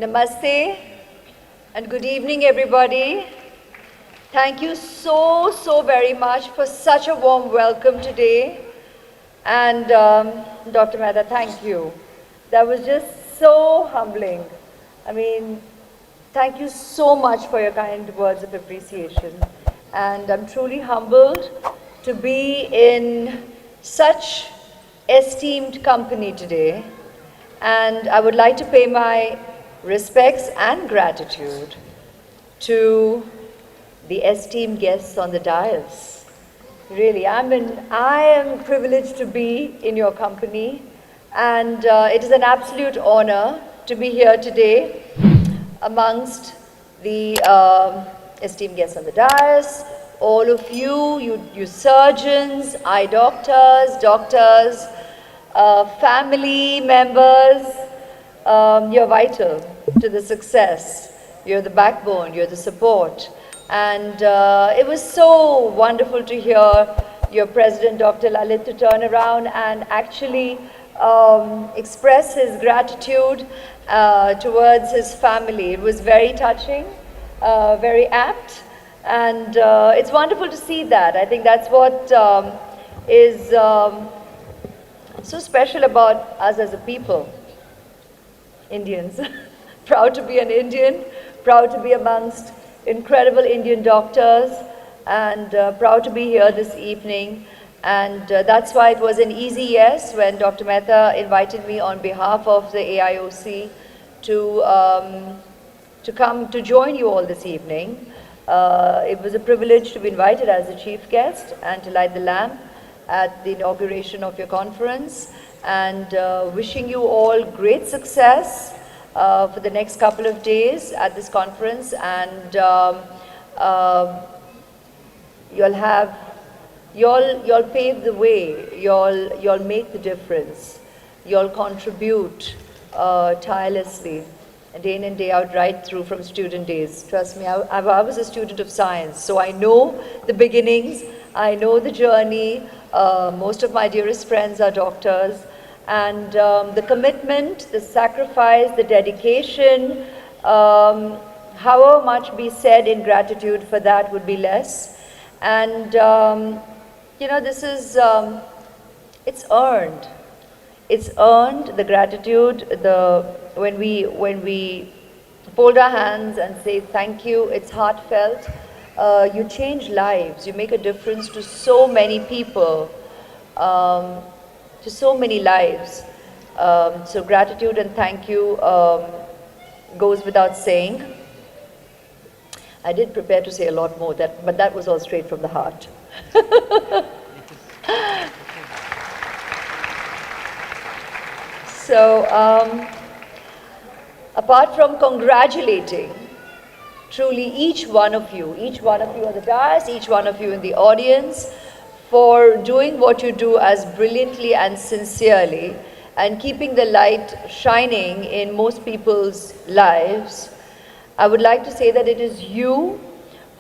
Namaste and good evening, everybody. Thank you so very much for such a warm welcome today. And Dr. Mehta, thank you. That was just so humbling. I mean, thank you so much for your kind words of appreciation. And I'm truly humbled to be in such esteemed company today. And I would like to pay my respects and gratitude to the esteemed guests on the dais. Really, I am privileged to be in your company, and it is an absolute honor to be here today amongst the esteemed guests on the dais, all of you surgeons, eye doctors, family members. You're vital to the success. You're the backbone, you're the support. And it was so wonderful to hear your president, Dr. Lalit, to turn around and actually express his gratitude towards his family. It was very touching, very apt, and it's wonderful to see that. I think that's what is so special about us as a people. Indians. Proud to be an Indian, proud to be amongst incredible Indian doctors, and proud to be here this evening. And that's why it was an easy yes when Dr. Mehta invited me on behalf of the AIOC to come to join you all this evening. It was a privilege to be invited as a chief guest and to light the lamp at the inauguration of your conference, and wishing you all great success for the next couple of days at this conference. And you'll pave the way, you'll make the difference, you'll contribute tirelessly day in and day out, right through from student days. Trust me, I was a student of science, so I know the beginnings, I know the journey. Most of my dearest friends are doctors, and the commitment, the sacrifice, the dedication, however much be said in gratitude for that would be less. And you know, this is, it's earned. It's earned, the gratitude, when we fold our hands and say thank you, it's heartfelt. You change lives, you make a difference to so many people, to so many lives. So gratitude and thank you goes without saying. I did prepare to say a lot more, but that was all straight from the heart. So apart from congratulating truly each one of you on the dais, each one of you in the audience, for doing what you do as brilliantly and sincerely and keeping the light shining in most people's lives, I would like to say that it is you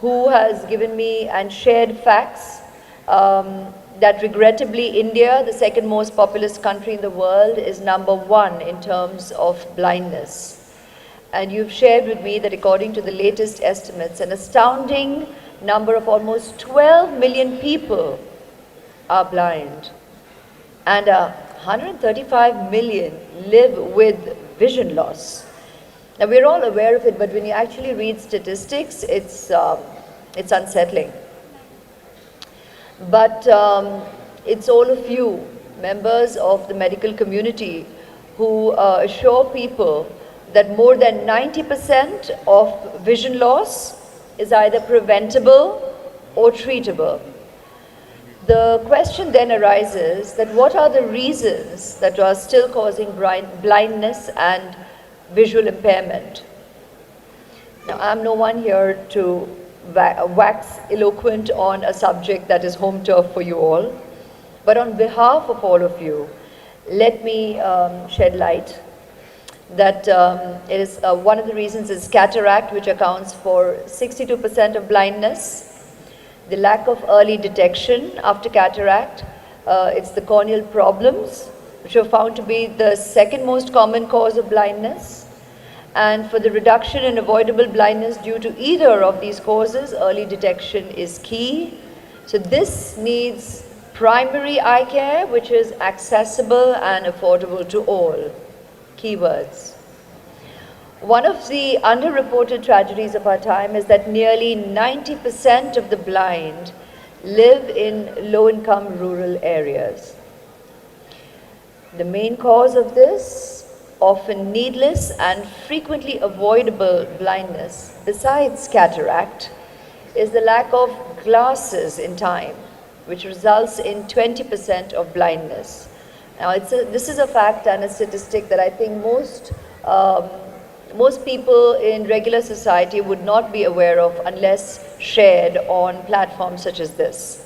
who has given me and shared facts that regrettably India, the second most populous country in the world, is #1 in terms of blindness. And you've shared with me that according to the latest estimates, an astounding number of almost 12 million people are blind, and 135 million live with vision loss. Now, we're all aware of it, but when you actually read statistics, it's unsettling. But it's all of you, members of the medical community, who assure people that more than 90% of vision loss is either preventable or treatable. The question then arises that what are the reasons that are still causing blindness and visual impairment? Now, I'm no one here to wax eloquent on a subject that is home turf for you all, but on behalf of all of you, let me shed light that it is one of the reasons is cataract, which accounts for 62% of blindness. The lack of early detection after cataract, it's the corneal problems, which are found to be the second most common cause of blindness. And for the reduction in avoidable blindness due to either of these causes, early detection is key. So this needs primary eye care, which is accessible and affordable to all. Keywords. One of the underreported tragedies of our time is that nearly 90% of the blind live in low-income rural areas. The main cause of this, often needless and frequently avoidable blindness, besides cataract, is the lack of glasses in time, which results in 20% of blindness. Now, this is a fact and a statistic that I think most people in regular society would not be aware of unless shared on platforms such as this.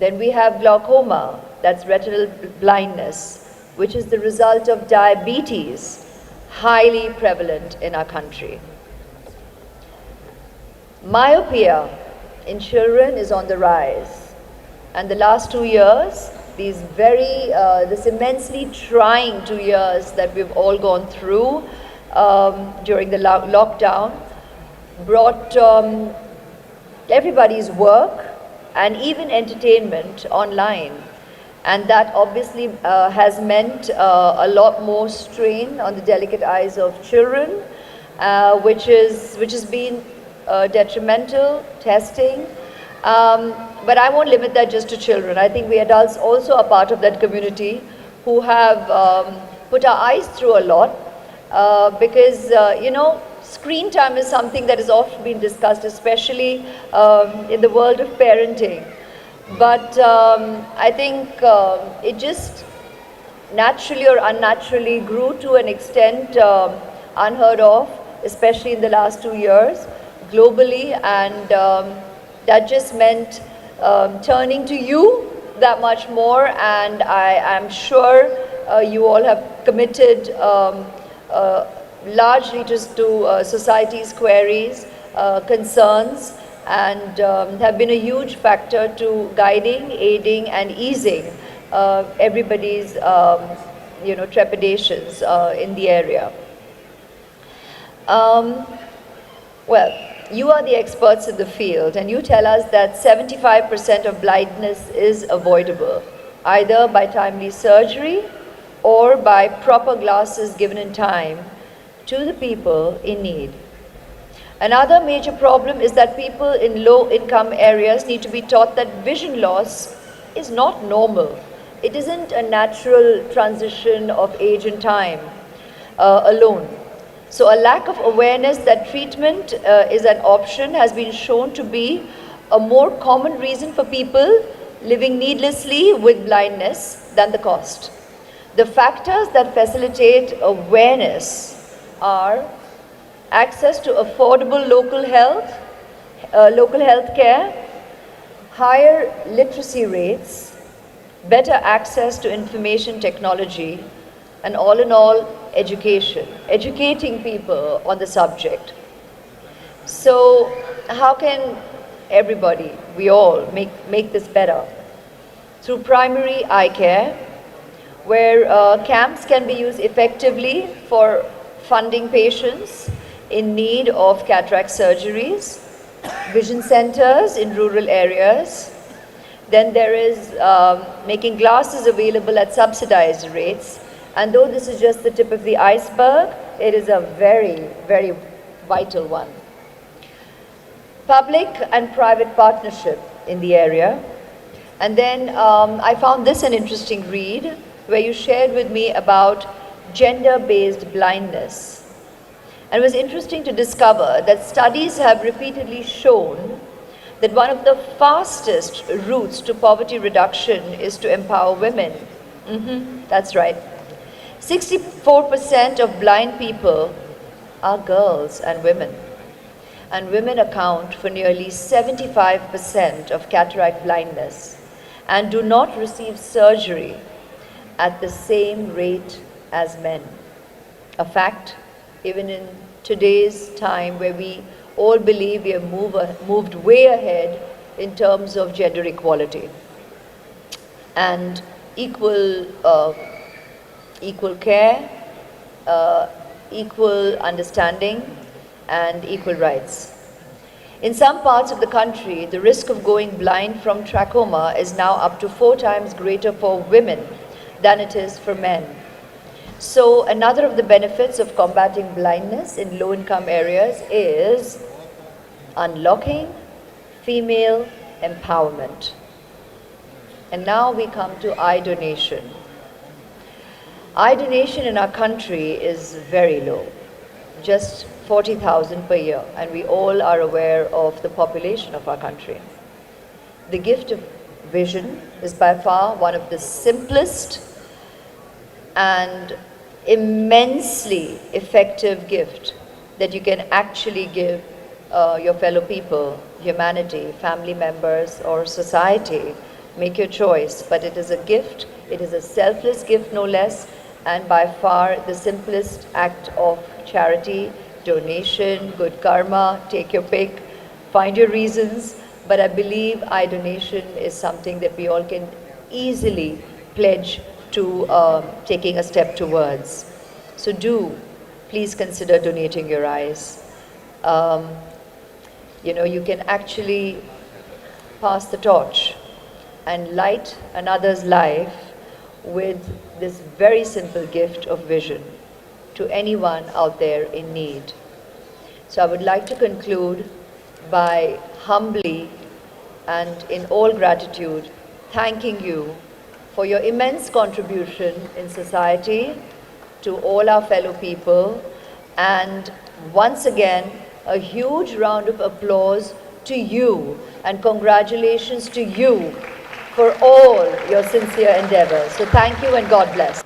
Then we have glaucoma, that's retinal blindness, which is the result of diabetes, highly prevalent in our country. Myopia in children is on the rise. And the last 2 years, this immensely trying 2 years that we've all gone through during the lockdown, brought everybody's work and even entertainment online. And that obviously has meant a lot more strain on the delicate eyes of children, which has been detrimental, testing. But I won't limit that just to children. I think we adults also are part of that community who have put our eyes through a lot because, screen time is something that has often been discussed, especially in the world of parenting. But I think it just naturally or unnaturally grew to an extent unheard of, especially in the last 2 years globally, and that just meant turning to you that much more, and I am sure you all have committed largely just to society's queries, concerns, and have been a huge factor to guiding, aiding, and easing everybody's trepidations in the area. Well, you are the experts in the field, and you tell us that 75% of blindness is avoidable, either by timely surgery or by proper glasses given in time to the people in need. Another major problem is that people in low-income areas need to be taught that vision loss is not normal. It isn't a natural transition of age and time alone. So a lack of awareness that treatment is an option has been shown to be a more common reason for people living needlessly with blindness than the cost. The factors that facilitate awareness are access to affordable local health care, higher literacy rates, better access to information technology, and all in all, educating people on the subject. So how can everybody, we all, make this better? Through primary eye care, where camps can be used effectively for funding patients in need of cataract surgeries, vision centers in rural areas. Then there is making glasses available at subsidized rates. And though this is just the tip of the iceberg, it is a very, very vital one. Public and private partnership in the area. And then I found this an interesting read, where you shared with me about gender-based blindness. And it was interesting to discover that studies have repeatedly shown that one of the fastest routes to poverty reduction is to empower women. That's right. 64% of blind people are girls and women. And women account for nearly 75% of cataract blindness and do not receive surgery at the same rate as men. A fact, even in today's time where we all believe we have moved way ahead in terms of gender equality and equal care, equal understanding and equal rights. In some parts of the country, the risk of going blind from trachoma is now up to 4 times greater for women than it is for men. So another of the benefits of combating blindness in low-income areas is unlocking female empowerment. And now we come to eye donation. Eye donation in our country is very low, just 40,000 per year, and we all are aware of the population of our country. The gift of vision is by far one of the simplest and immensely effective gift that you can actually give your fellow people, humanity, family members, or society. Make your choice, but it is a gift, it is a selfless gift no less, and by far the simplest act of charity, donation, good karma, take your pick, find your reasons, but I believe eye donation is something that we all can easily pledge to taking a step towards. So do please consider donating your eyes. You can actually pass the torch and light another's life with this very simple gift of vision to anyone out there in need. So I would like to conclude by humbly and in all gratitude thanking you for your immense contribution in society to all our fellow people, and once again a huge round of applause to you and congratulations to you for all your sincere endeavors. So thank you and God bless.